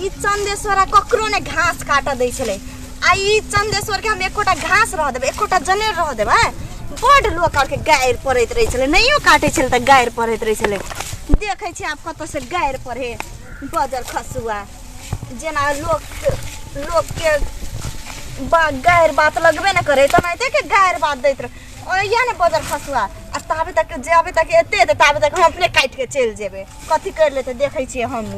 कि चंदेश्वरा ककरो ने घास काट दै छले आ ई चंदेश्वर के हम एकोटा घास रह देबे एकोटा जनेर रह देबे बड लोग के गायर पड़ैत रहे छले नहियो काटे छले त गायर पड़ैत रहे छले देखै छी आप कत से गायर पड़े बजर खसुआ जेना लोग के गायर बात लगबे न करे त नहीं के गायर बात दैत रहे या ने बजर खसुआ आ ताबे तक जाबे तक एते ताबे तक हम अपने काट के चल जेबे कथि कर लेते देखै छी हम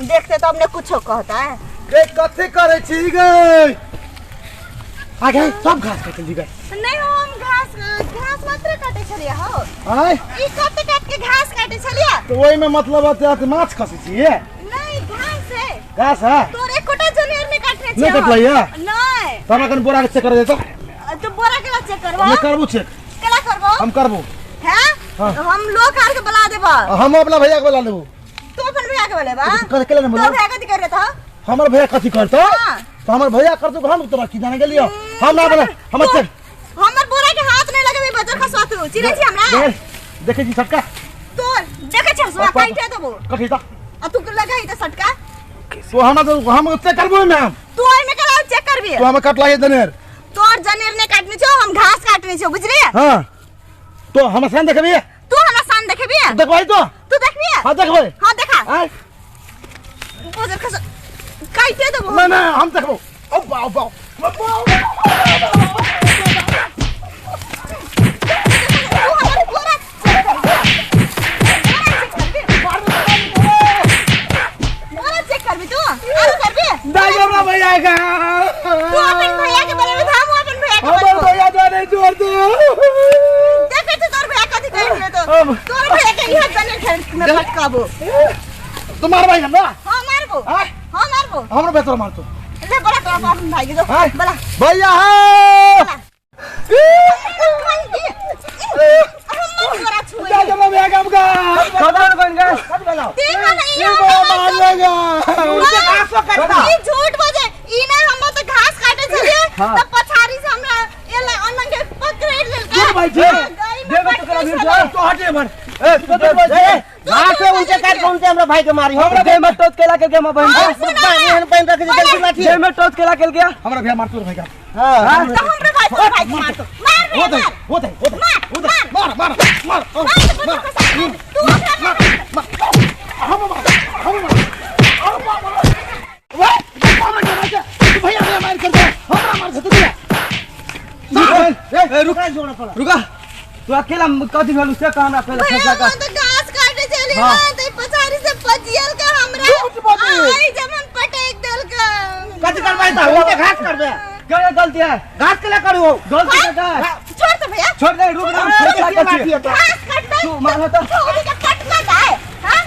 देखते तो हमने कुछो कहता है गे कथि करे छी गे आगे सब घास काट दी गे नहीं हम घास मात्र काटे छलिए हो आय ई काट के घास काटे छलिए तो ओई में मतलब है माछ खसी छी नहीं घास है तोरे कोटा जनेर ने काटने छी नहीं कट लइया नहीं तब कन बोरा के चेक कर देतो तो बोरा के चेक करबो मैं करबो चेक केला करबो हम करबो हैं हम लोग आर के बुला देबा हम अपना भैया के बुला लेबो तू अपन भैया के बुलाबा कर केला न बोलो तो भैया कथि कर रहा था हमर भैया कथि करतो तो हमर भैया करतो हम तोरा की जाने गेलियो हम ना बोले हम चेक हमर बोरा के हाथ नहीं लगे बजर खसवा तू चिरै छी हमरा देखे छी सटका तोर देखे छी सटका काटे देबो कथि त आ तू लगाई त सटका तो हम चेक करबो मैम तू ओइ में करा चेक करबी तो हम कट लागे जनेर तोर जनेर ने काटनी छौ हम घास काटनी छौ बुझली हां तो हम सान देखबी तू हमरा सान देखबी देखबै तो तू देखबी हां देखबै हां देखा हां बजर खस काटे देबो ना हम देखबो ओ बाऊ भैया का तू अपन भैया के बोले था हम अपन भैया के हमर भैया तो नहीं छोड़ दो देखे तो तोर भैया कथि कर ले तो तोर भैया के इहा जने खेल में भटकाबो तुम्हार भाई ना हां मारबो हां मारबो हमरो बेतर मार तो ले बड़ा तो अपन भाई के दो बड़ा भैया हो जा जा भैया काम का खबर बन गए कब गलाओ देखा नहीं मार लेगा मुझे घास को करता ई झूठ बोले ई ना हम तो घास काटे छलिए तब पछारी से हमरा एला अन्न के पकड़ ले भाई देखो तो करा फिर तो हटे मर ए तो घास से ऊंचे काट कौन से हमरा भाई के मारी हमरा दे में टोच केला के हम बहन बहन रख दे गलती लाठी दे में टोच केला के गया हमरा भैया मार तू भाई का हां तो हमरा भाई को मार तो मार मार तू भैया मार कर दे हमरा मार दे तू रुका तू अकेला कथि भेलु से कहना पहले फैसला कर तो घास काटे चली ना तो पछारी से पजियल का हमरा आई जमन पटेक दल का कथि करबै त उनके घास कर दे क्या गलती है घास के लिए करू गलती है छोड़ दे भैया छोड़ दे रुक ना फैसला कर घास काट दे तू मारा तो तू का कटना है हां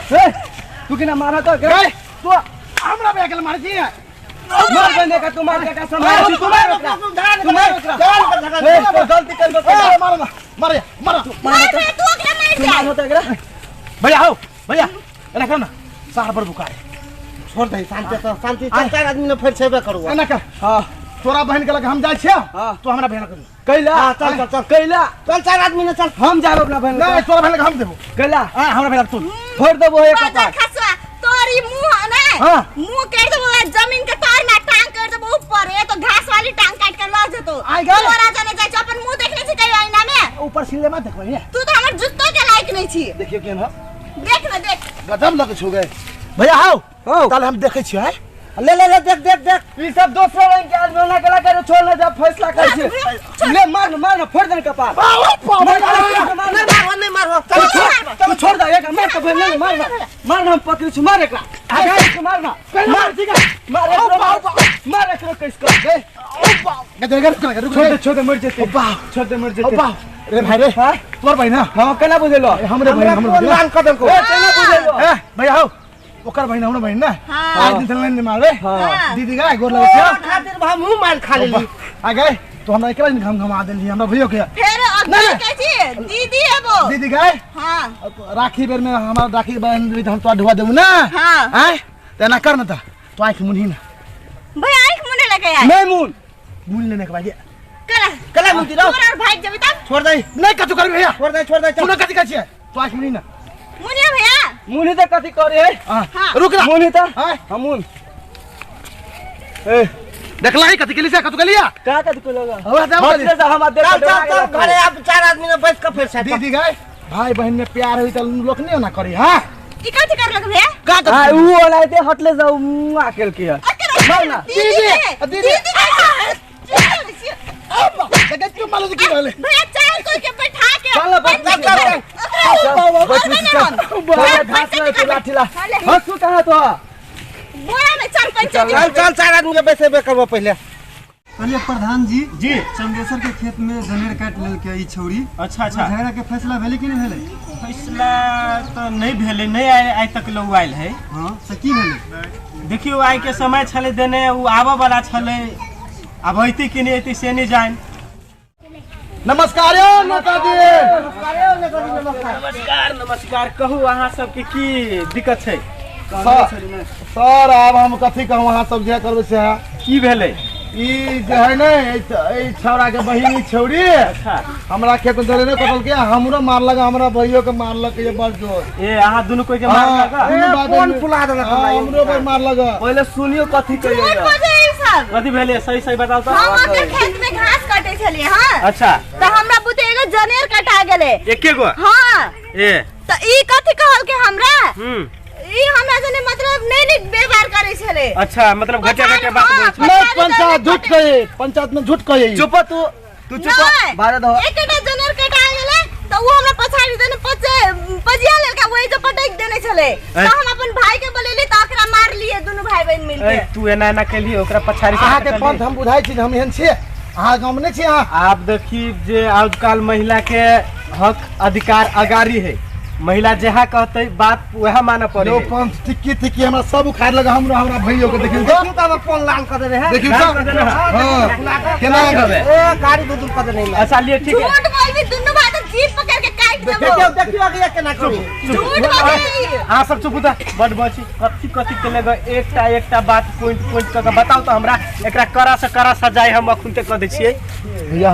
तू किना मारा तो तू हमरा पे अकेले मार दी मार बने का तुम्हारे का समय तुम्हारे गलती कर मार भैया हो भैया एना कर ना सार पर बुकार छोड़ दे शांति चार आदमी ने फिर छेबे करू एना कर हां तोरा बहन के लगे हम जाय छियै तो हमरा बहन कर कैला चल कैला चल चार आदमी ने चल हम जाब अपना बहन नहीं तोरा बहन के हम देबो कैला हां हमरा बहन तू फोड़ देबो एक बार खसवा तोरी मुंह ना मुंह कर देबो जमीन के तार में टांग कर देबो ऊपर है तो घास वाली टांग काट के ला जेतो तोरा जाने जाय छ अपन मुंह देखले छी कई आईना में ऊपर सिले मत देखबै तू तो हमर जुत्तो के लायक नहीं छी देखियो केन हो देख ना देख गजब लगे छु गए भैया आओ कल हम देखे छी है ले देख ई सब दोस्तों के आदमी ना कला करे छोड़ ना जब फैसला कर छी ले मार फोड़ दे कपार नहीं मार तू छोड़ दे एक मार तो मार हम पकड़ छी मार एकरा आगे मारना मार ठीक है मार एकरा कैसे कर दे छोड़ दे मर जेते रे भाई रे तोर भाई ना हां केना बुझेलो हमरे भाई नाम कदम को केना बुझेलो ए भैया हो ओकर भाई ना हमर भाई ना आज दिन चलने मारे दीदी का गोर लगे छ खातिर हम मुंह मार खा लेली आ गए तो हमरा एकला दिन घमा देली हमरा भइयो के फिर अगले कैसी दीदी है वो दीदी गए हां राखी बेर में हमारा राखी बहन भी हम तो ढुआ देबू ना हां हैं तेना कर ना तो आंख मुनी ना भाई आंख मुने लगे यार नहीं मुन लेने के बाद कला मुंती रहो और भाई जब तक छोड़ दे नहीं कछु कर भैया छोड़ दे तू ना कथि कर छी तो आंख मुनी ना मुनिया भैया मुनी तो कथि करे है हां रुक ना मुनी तो हां मुन देखला ही कथि के लिए कथु के लिए का कथि को लगा हटले जा हम देख चल घरे आप 4 आदमी ने बैठ के फिर से दीदी गए भाई बहन में प्यार होई त लोक नहीं ना करी हां ई कथि करलक भे का हां ऊ ओलाइते हटले जाऊ मुंह अकेल के बोल ना दीदी देखत क्यों मालूम की रहले भैया चाय कोई के बैठा के चल बच्चा लाठीला हसू कहां तो बोला में चल पंचायत चल 4 आदमी के बैसे बे करबो पहले पहले प्रधान जी जी चंदेसर के खेत में जनेर काट लेल के ई छौरी अच्छा अच्छा झगड़ा के फैसला भेले कि नहीं भेले? फैसला तो नहीं भेले नहीं आइ तक लोग आयल है हां से की भेले? देखियो आइ के समय छले देने उ आबे वाला छले अब अइते कि नहीं अइते से नहीं जान नमस्कार नेताजी नमस्कार नमस्कार कहू अहाँ सबके की दिक्कत छै सर अब हम कथी कहूं अहाँ सब जे करबे से की भेले ई जे है ने ई छौरा के बहिनी छौरी अच्छा हमरा खेत में जरे कटल के हमरो मारलक हमरा भइयो के मारलक ये बड़ जोर ए अहाँ दुनु कोई के मारलक कौन फुला देलक हमरो पर मारलक पहले सुनियो कथी कहियो झूठ बजे ई सब कथी भेले सही सही बताओ तो हम अपने खेत में घास काटे छलिए हां अच्छा तो हमरा बुते एगो जनेर कटा गेले एके गो हां ए तो ई कथि कहल के हमरा ई हमरा जने मतलब नहीं व्यवहार करे छले अच्छा मतलब घटिया घटिया बात बोल छै नहीं पंचायत झूठ कहे पंचायत में झूठ कहे चुप तू चुप बारे दो एकटा जनेर कटा गेले तो वो हमरा पछाड़ी देने पजिया लेके वही जो पटक देने छले तो हम अपन भाई के बोलेली तो ओकरा मार लिए दोनों भाई बहन मिलके तू एना एना के लिए ओकरा पछाड़ी अहाँ के पंथ हम बुझाई छी हम एहन छी अहाँ गांव में नहीं छी अहाँ आप देखी जे आजकल महिला के हक अधिकार अगारी है महिला जहाँ कहते बात वह माना पड़े लो पंथ ठीक हमरा सब उखाड़ लगा हमरा भइयो के देखियो देखियो का फोन लाल कर दे है देखियो हां केना करबे ए गाड़ी दूर कर दे नहीं अच्छा लिए ठीक है झूठ बोल भी दोनों भाई तो जीप पकड़ के काट देखियो आगे केना करी झूठ बोल हां सब चुप था बड़ बची कथी के लगे एकटा बात पॉइंट क के बताओ तो हमरा एकरा करा से करा सजाए हम अखुनते क दे छियै भैया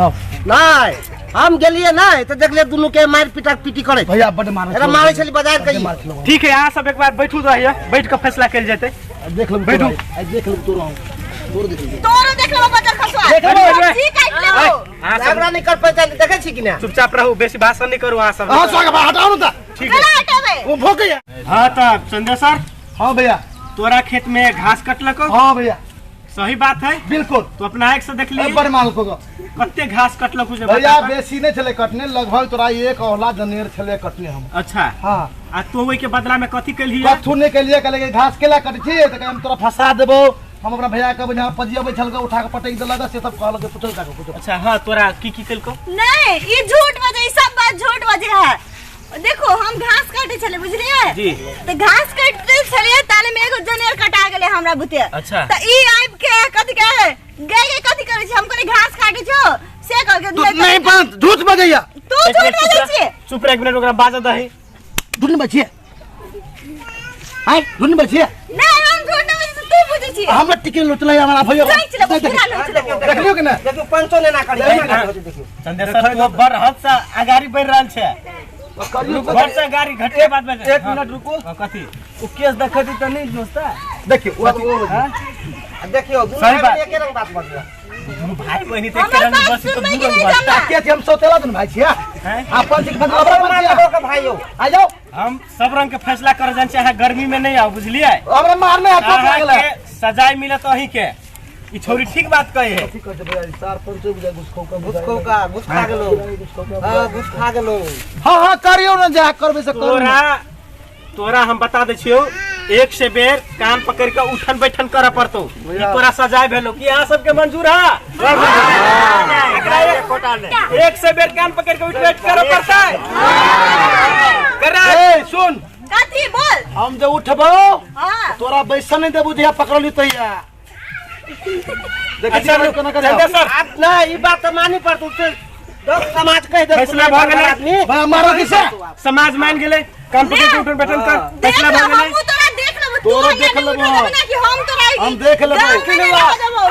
नहीं हम गेलिए नहीं तो देख ले दोनों के मार पीटी करे भैया बड़ मारे अरे मारे छली बाजार कही ठीक है यहाँ सब एक बार बैठू रहिए बैठ के फैसला कल जेते देख लो बैठू देख लो तोरो तोरो देख लो बाजार खसवा देख लो जी काट लेबो झगड़ा नहीं कर पाते देखे छी कि ना चुपचाप रहू बेसी भाषण नहीं करू अहाँ सब हां स्वागत हटाओ ना ठीक गला है हटावे वो भोग गया हाँ तब चंदेसर हां भैया तोरा खेत में घास कटलको हां भैया सही बात है बिल्कुल तो अपना आँख से देख लिए बड़ माल को कत्ते घास कटलको जे भैया बता। बेसी नहीं चले कटने लगभग तोरा एक औला जनेर चले कटने हम अच्छा हां आ तो वही के बदला में कथी कलिए कथु नहीं के लिए कहले घास केला कट छी त हम तोरा फंसा देबो हम अपना भैया के बिना पजिया बैठल के उठा के पटक देलक से सब कहल के पूछल का पूछो अच्छा हाँ तोरा की कलको नहीं ये झूठ बजे सब बात झूठ बजे है देखो हम घास काटे चले बुझलिए जी तो घास काटते चले ताले में एगो जनेर कटा गेले हमरा बुते अच्छा तो ई आइब के कथि कहे गए कथि करे छी हम कोनी घास काटे छो से कह के नहीं पंथ झूठ बजैया तू झूठ बजे छी चुप रह एक मिनट ओकरा बाजा दही झूठ बजिए हां झूठ बजिए नहीं हम झूठ नहीं बजे तू बुझे छी हम टिके लुटले हमारा भैया चलो देखलियो कि ना देखियो पंचो ने ना करी देखियो चंदेसर तो बड़ हद से अगाड़ी बढ़ रहल छे बड़ से गाड़ी घटे बात में एक मिनट रुको कथी वो केस देखती त नहीं दोस्ता देखियो वो देखियो सही बात। एक रंग बात बोल भाई बहनी तो एक रंग बस तो दूर बात ताके हम सोतेला न भाई छिया हैं आपन सिख बदला बना का भाइयों आ जाओ हम सब रंग के फैसला कर जान चाहे गर्मी में नहीं आओ बुझलिए हमरा मारने हाथ अहाँ लागला के सजाए मिले तो अही के ई छोरी ठीक बात कहे है ठीक कहते भैया सार पंचो बुझा घुसखो का घुस खा गेलो हां घुस खा गेलो हां हां करियो न जा करबे से करू तोरा हम बता दे छियो एक से बेर कान पकड़ के उठन बैठन करे पड़तो ई तोरा सजाए भेलो कि यहाँ सबके मंजूर है एक से बेर कान पकड़ के उठ बैठ करे पड़ता है करा ए सुन कथि बोल हम जे उठबो हां तोरा बैसन नहीं देबू जे पकड़ली तैया देख अच्छा सर आप ना ई बात तो मानी पड़तो दस समाज कह दे फैसला भ गेलै भाई मारो किसे समाज मान गेलै कान पकड़ के उठन बैठन कर देख फैसला लो भ गेलै हम तोरा देख लेबो तोरा देख लेबो कि हम तोरा हम देख लेबो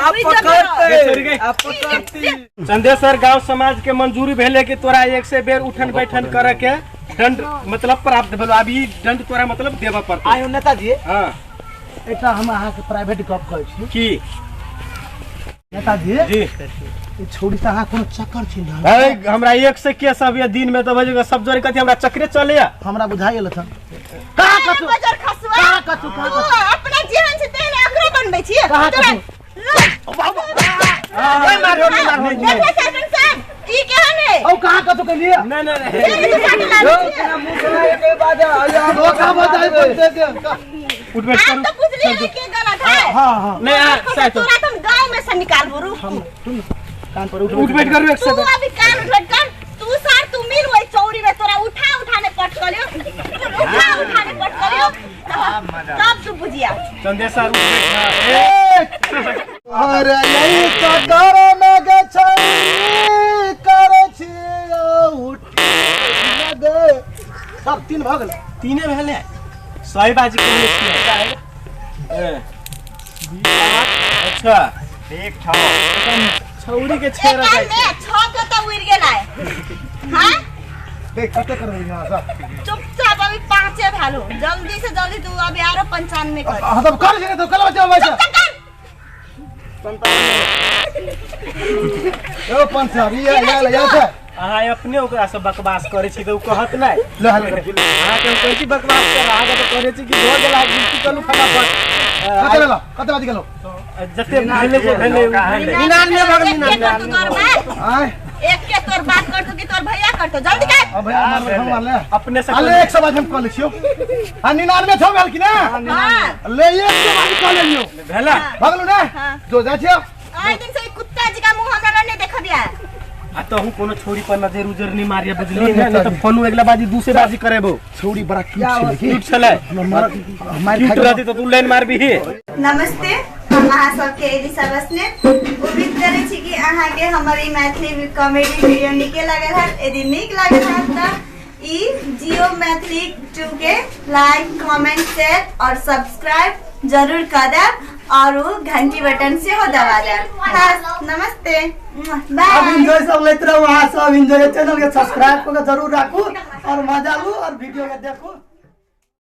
आप पकड़ते आप पकड़ती चंदेसर गांव समाज के मंजूरी भेले कि तोरा एक से बेर उठन बैठन करे के दंड मतलब प्राप्त भेलो अभी दंड तोरा मतलब देबा पड़तो आयो नेताजी हां एटा हम अहाँ के प्राइवेट गप कहै छी की नेताजी जी ये छोड़ी सा हां कोनो चक्कर छी ना अरे हमरा एक से के सब ये दिन में तो बजे सब जोरे कथि हमरा चक्रे चले या हमरा बुझाइल छ कहां कछु बजर खसवा कहां कछु अपना जीवन से तेल अकरो बनबै छी कहां कछु ओए मारो देखो सरपंच साहब ई केहन है ओ कहां कछु के लिए नहीं नहीं तेरा मुंह से एक बात है वो का बताए बोलते के उठ बैठ आप तो पूछ लिए के गलत है हां हां नहीं सही तो तुरंत हम गांव में से निकाल बोरू कान पर उठ बैठ करो एक तू से अभी कान उठ कर तू सार तू मिल वही चौरी में तोरा उठाने पट कलियो उठाने पट कलियो तब तू बुझिया संदेश सर उठ बैठ अरे नहीं कतर में गे छई करे छी उठ दे सब तीन भ गेल तीने भेले सही बाजी कहले छियै अच्छा ठीक था छौरी के छेरा एक में छो के तो उड़ गेल है हां देख कते कर रही हां सब चुपचाप अभी पांचे भालो जल्दी से जल्दी तू अभी आरो 95 कर हां तब कर जे तो कल बचा वैसा ओ पंचारी या छै अहाँ अपने ओकरा से बकवास करे छी तो कहत नहीं ले हाल अहाँ के कहै छी बकवास कर आगे तो करे छी कि हो गेला गिनती करू फटाफट कते बाजी गेलो जते भेले जे भेले 99 भग 99 आय एक के तोर बात कर तू कि तोर भैया कर तो जल्दी कर अब भैया मार ले अपने से अरे 100 बाजी हम कॉल छियो आ 99 छौ गेल कि ना हां ले 100 बाजी कॉल लियो भेला भगलु ना जो जा छियो आज दिन से कुत्ता जी का मुंह हमरा नहीं देख दिया आ तो हूं कोनो छोरी पर नजर उजर नहीं मारिया बुझली ना तो फोन अगला बाजी दूसरे बाजी करेबो छौड़ी बड़ा क्यूट छले मार क्यूट रहती तो तू लाइन मारबी ही नमस्ते हम अहाँ सबके एलिसा बसने उम्मीद करै छी कि अहाँ के हमर ई मैथिली कॉमेडी वीडियो नीके लागल है यदि नीक लागल है त ई जियो मैथिली 2 के लाइक कमेंट शेयर और सब्सक्राइब जरूर कर देब और घंटी बटन से हो दबा देब नमस्ते बाय अब एंजॉय सब लेत रहो वहां सब एंजॉय चैनल के सब्सक्राइब को जरूर राखू और मजा लू और वीडियो के देखू।